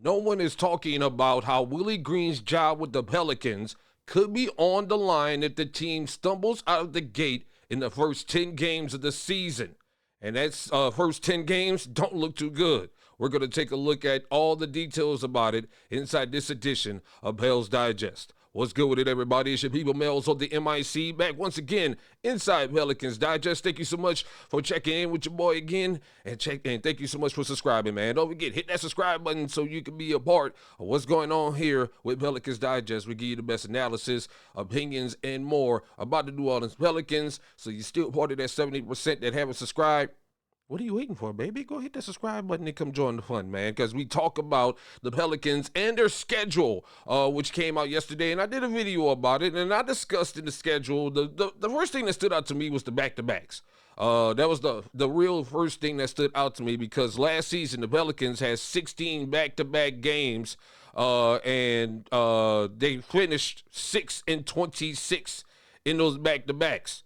No one is talking about how Willie Green's job with the Pelicans could be on the line if the team stumbles out of the gate in the first 10 games of the season. And that's first 10 games don't look too good. We're going to take a look at all the details about it inside this edition of Pelicans Digest. What's good with it, everybody? It's your people, Melz On The MIC, back once again inside Pelicans Digest. Thank you so much for checking in with your boy again, and thank you so much for subscribing, man. Don't forget, hit that subscribe button so you can be a part of what's going on here with Pelicans Digest. We give you the best analysis, opinions, and more about the New Orleans Pelicans. So you're still part of that 70% that haven't subscribed. What are you waiting for, baby? Go hit that subscribe button and come join the fun, man, because we talk about the Pelicans and their schedule, which came out yesterday, and I did a video about it, and I discussed in the schedule. The first thing that stood out to me was the back-to-backs. That was the real first thing that stood out to me, because last season the Pelicans had 16 back-to-back games, and they finished 6-26 in those back-to-backs.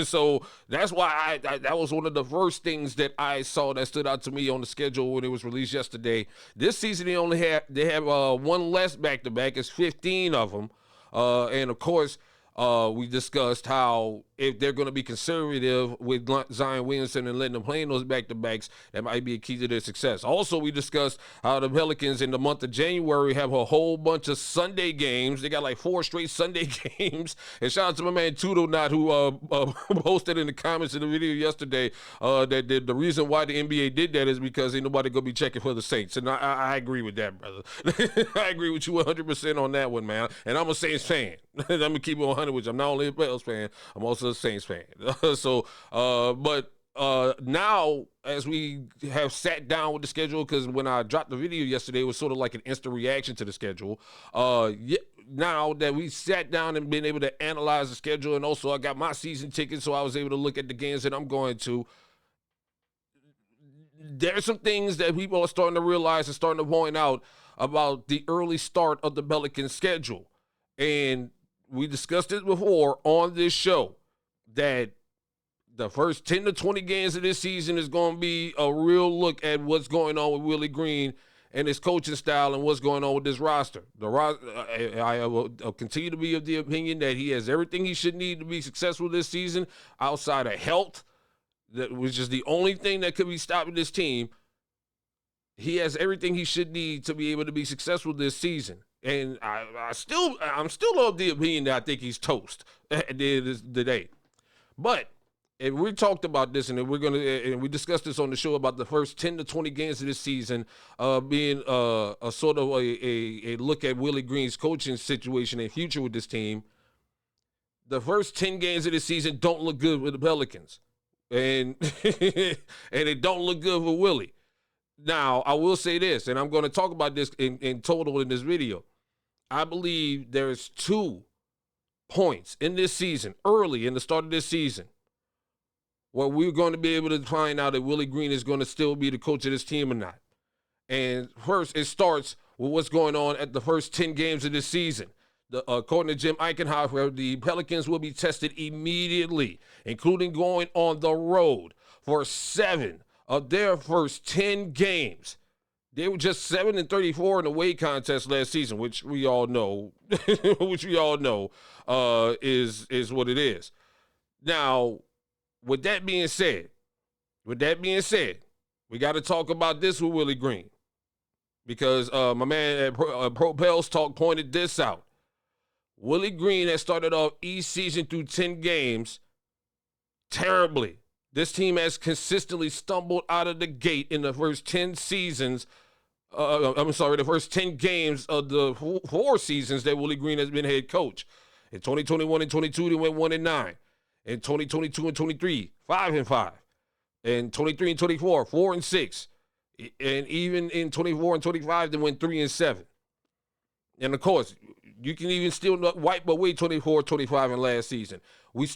So that's why that was one of the first things that I saw that stood out to me on the schedule when it was released yesterday. This season they have one less back-to-back. It's 15 of them, and of course we discussed how if they're going to be conservative with Zion Williamson and letting them play in those back-to-backs, that might be a key to their success. Also, we discussed how the Pelicans in the month of January have a whole bunch of Sunday games. They got like 4 straight Sunday games. And shout out to my man Tudo Knot, who posted in the comments in the video yesterday that the reason why the NBA did that is because ain't nobody going to be checking for the Saints. And I agree with that, brother. I agree with you 100% on that one, man. And I'm a Saints fan. I'm going to keep it 100 with you. I'm not only a Pelicans fan, I'm also a Saints fan. But now, as we have sat down with the schedule, because when I dropped the video yesterday, it was sort of like an instant reaction to the schedule. Now that we sat down and been able to analyze the schedule, and also I got my season ticket, so I was able to look at the games that I'm going to. There's some things that people are starting to realize and starting to point out about the early start of the Pelicans schedule. And we discussed it before on this show, that the first 10 to 20 games of this season is going to be a real look at what's going on with Willie Green and his coaching style and what's going on with this roster. I will continue to be of the opinion that he has everything he should need to be successful this season outside of health, which is the only thing that could be stopping this team. He has everything he should need to be able to be successful this season. And I'm still of the opinion that I think he's toast at the end of the day. But if we talked about this, and we discussed this on the show about the first 10 to 20 games of this season being a sort of a look at Willie Green's coaching situation and future with this team. The first 10 games of this season don't look good with the Pelicans, and and it don't look good for Willie. Now, I will say this, and I'm going to talk about this in total in this video. I believe there's 2 points in this season, early in the start of this season, where we're going to be able to find out if Willie Green is going to still be the coach of this team or not. And first, it starts with what's going on at the first 10 games of this season. According to Jim Eichenhofer, the Pelicans will be tested immediately, including going on the road for 7 of their first 10 games. They were just 7-34 in the away contest last season, which we all know, is what it is. Now, with that being said, we got to talk about this with Willie Green, because my man at Propels Talk pointed this out. Willie Green has started off each season through 10 games terribly. This team has consistently stumbled out of the gate in the first 10 seasons. The first 10 games of the 4 seasons that Willie Green has been head coach. In 2021 and 22, they went 1-9. In 2022 and 23, 5-5. In 23 and 24, 4-6. And even in 24 and 25, they went 3-7. And of course, you can even still wipe away 24-25 in last season. This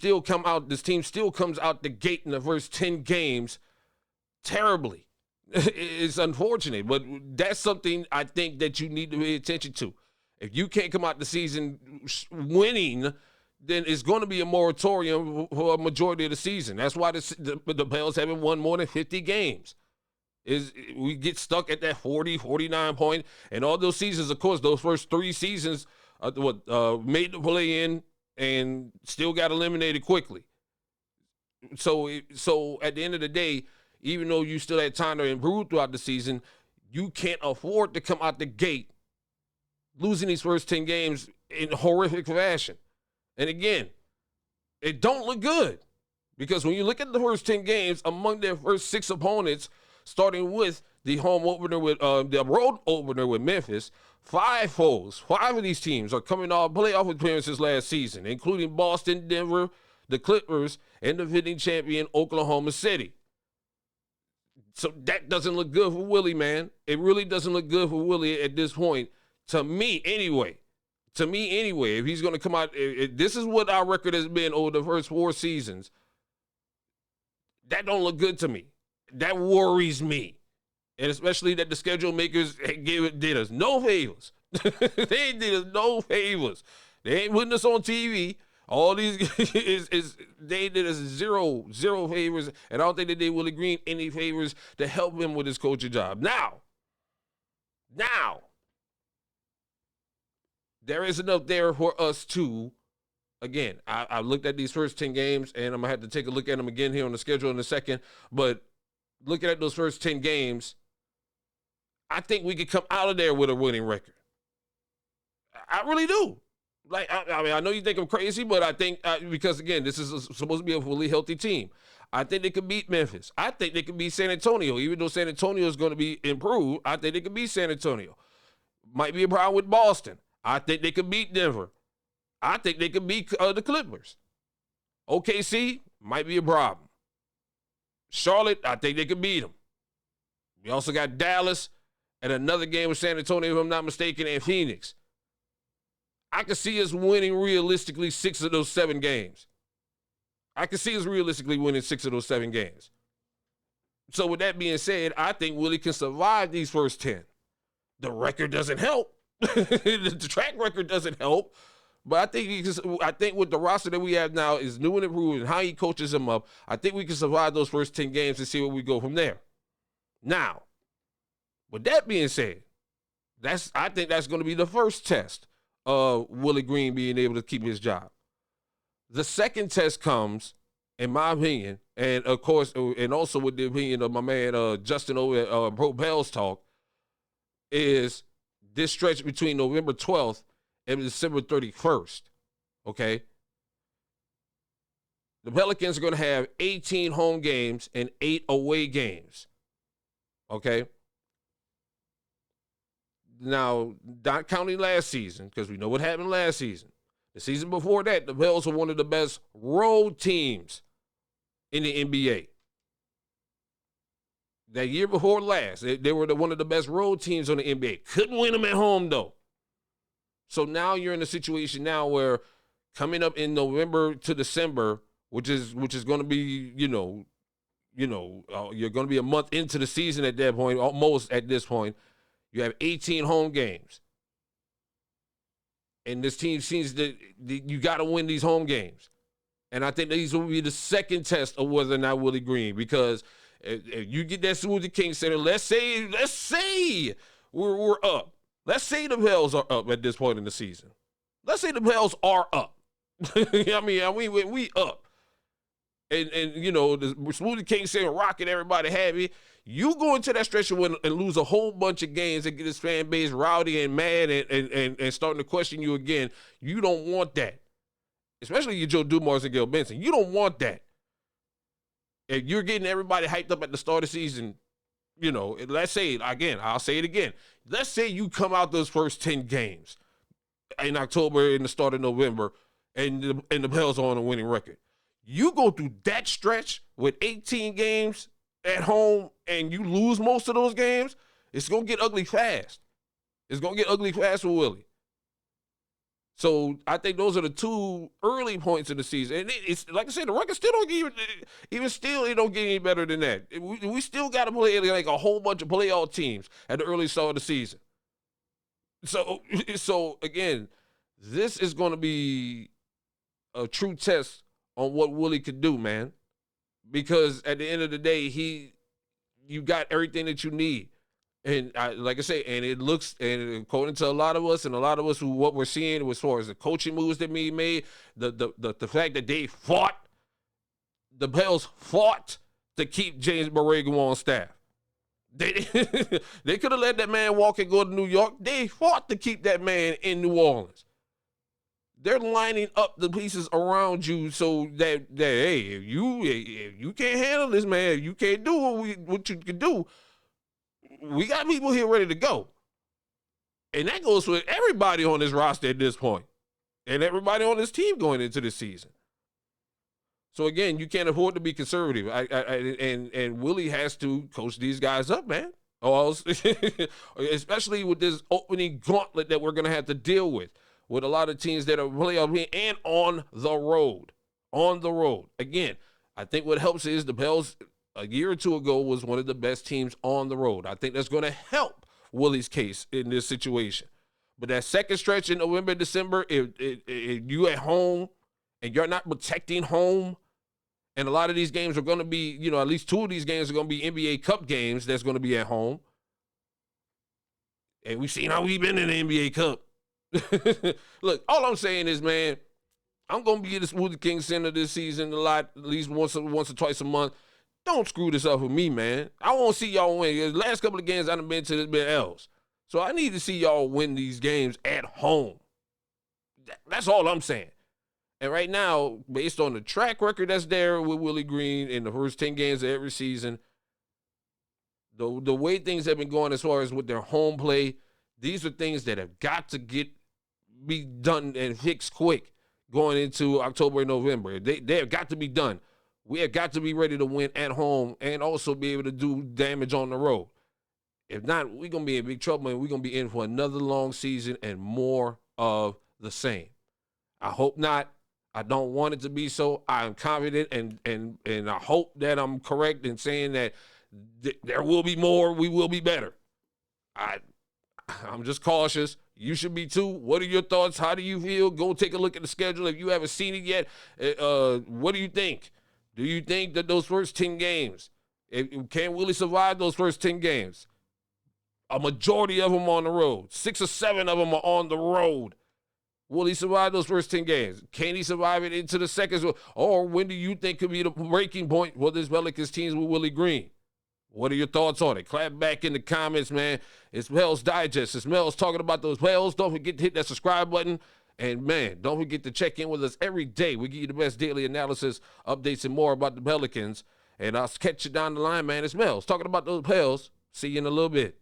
team still comes out the gate in the first 10 games terribly. It's unfortunate, but that's something I think that you need to pay attention to. If you can't come out the season winning, then it's going to be a moratorium for a majority of the season. That's why the Pelicans haven't won more than 50 games. Is we get stuck at that 40, 49 point, and all those seasons, of course, those first 3 seasons, made the play in and still got eliminated quickly. So at the end of the day, even though you still had time to improve throughout the season, you can't afford to come out the gate losing these first 10 games in horrific fashion. And again, it don't look good because when you look at the first 10 games among their first 6 opponents, starting with the home opener with the road opener with Memphis, 5 of these teams are coming off playoff appearances last season, including Boston, Denver, the Clippers, and the defending champion Oklahoma City. So that doesn't look good for Willie, man. It really doesn't look good for Willie at this point. To me, anyway. If he's going to come out, this is what our record has been over the first 4 seasons. That don't look good to me. That worries me. And especially that the schedule makers did us no favors. They did us no favors. They ain't putting us on TV. All these they did us zero favors, and I don't think they did Willie Green any favors to help him with his coaching job. Now, there is enough there for us to, again, I looked at these first 10 games, and I'm going to have to take a look at them again here on the schedule in a second, but looking at those first 10 games, I think we could come out of there with a winning record. I really do. Like, I mean, I know you think I'm crazy, but I think, because, again, this is supposed to be a fully healthy team. I think they could beat Memphis. I think they could beat San Antonio. Even though San Antonio is going to be improved, I think they could beat San Antonio. Might be a problem with Boston. I think they could beat Denver. I think they could beat the Clippers. OKC might be a problem. Charlotte, I think they could beat them. We also got Dallas and another game with San Antonio, if I'm not mistaken, and Phoenix. I can see us winning realistically 6 of those 7 games. I can see us realistically winning 6 of those 7 games. So with that being said, I think Willie can survive these first 10. The record doesn't help. The track record doesn't help. But I think with the roster that we have now is new and improved and how he coaches them up, I think we can survive those first 10 games and see where we go from there. Now, with that being said, I think that's going to be the first test of Willie Green being able to keep his job. The second test comes, in my opinion, and of course, and also with the opinion of my man Justin over at Propels Talk, is this stretch between November 12th and December 31st, okay? The Pelicans are going to have 18 home games and 8 away games, okay? Now, not counting last season, because we know what happened last season. The season before that, the Pels were one of the best road teams in the NBA. That year before last, they were one of the best road teams on the NBA. Couldn't win them at home, though. So now you're in a situation now where coming up in November to December, which is going to be, you're going to be a month into the season at that point, almost at this point. You have 18 home games. And this team seems that you got to win these home games. And I think these will be the second test of whether or not Willie Green, because if you get that Smoothie King Center, let's say we're up. Let's say the Pels are up at this point in the season. Let's say the Pels are up. I mean, we up. And the Smoothie King Center rocking everybody happy. You go into that stretch and lose a whole bunch of games and get this fan base rowdy and mad and starting to question you again. You don't want that. Especially you Joe Dumars and Gail Benson. You don't want that. If you're getting everybody hyped up at the start of the season, let's say, again, I'll say it again. Let's say you come out those first 10 games in October and the start of November and the Pels are on a winning record. You go through that stretch with 18 games at home and you lose most of those games, it's going to get ugly fast. It's going to get ugly fast for Willie. So I think those are the 2 early points of the season. And it's like I said, the record still don't get it don't get any better than that. We still got to play like a whole bunch of playoff teams at the early start of the season. So again, this is going to be a true test on what Willie could do, man. Because at the end of the day, you got everything that you need. And like I say, and it looks, and according to a lot of us, who what we're seeing as far as the coaching moves that we made, the fact that they fought, the Pels fought to keep James Borrego on staff. They they could have let that man walk and go to New York. They fought to keep that man in New Orleans. They're lining up the pieces around you so that hey, if you can't handle this, man, if you can't do what you can do, we got people here ready to go. And that goes for everybody on this roster at this point, and everybody on this team going into this season. So again, you can't afford to be conservative. And Willie has to coach these guys up, man. Or else, especially with this opening gauntlet that we're going to have to deal with a lot of teams that are playoff and on the road. On the road. Again, I think what helps is the Pels a year or two ago was one of the best teams on the road. I think that's going to help Willie's case in this situation. But that second stretch in November, December, if you at home and you're not protecting home, and a lot of these games are going to be, at least two of these games are going to be NBA Cup games that's going to be at home. And we've seen how we've been in the NBA Cup. Look, all I'm saying is, man, I'm going to be at the Smoothie King Center this season a lot, at least once or twice a month. Don't screw this up with me, man. I want to see y'all win. The last couple of games I've been to, there's been L's. So I need to see y'all win these games at home. That's all I'm saying. And right now, based on the track record that's there with Willie Green in the first 10 games of every season, the way things have been going as far as with their home play, these are things that have got to be done and fixed quick going into October and November. They have got to be done. We have got to be ready to win at home and also be able to do damage on the road. If not, we're going to be in big trouble, and we're going to be in for another long season and more of the same. I hope not. I don't want it to be so. I'm confident, and I hope that I'm correct in saying that there will be more. We will be better. I'm just cautious. You should be too. What are your thoughts? How do you feel? Go take a look at the schedule. If you haven't seen it yet, what do you think? Do you think that those first 10 games, can Willie survive those first 10 games? A majority of them on the road. 6 or 7 of them are on the road. Will he survive those first 10 games? Can he survive it into the seconds? Or when do you think could be the breaking point for this Pelicans teams with Willie Green? What are your thoughts on it? Clap back in the comments, man. It's Pelicans Digest. It's Melz talking about those Pels. Don't forget to hit that subscribe button. And, man, don't forget to check in with us every day. We give you the best daily analysis, updates, and more about the Pelicans. And I'll catch you down the line, man. It's Melz talking about those Pels. See you in a little bit.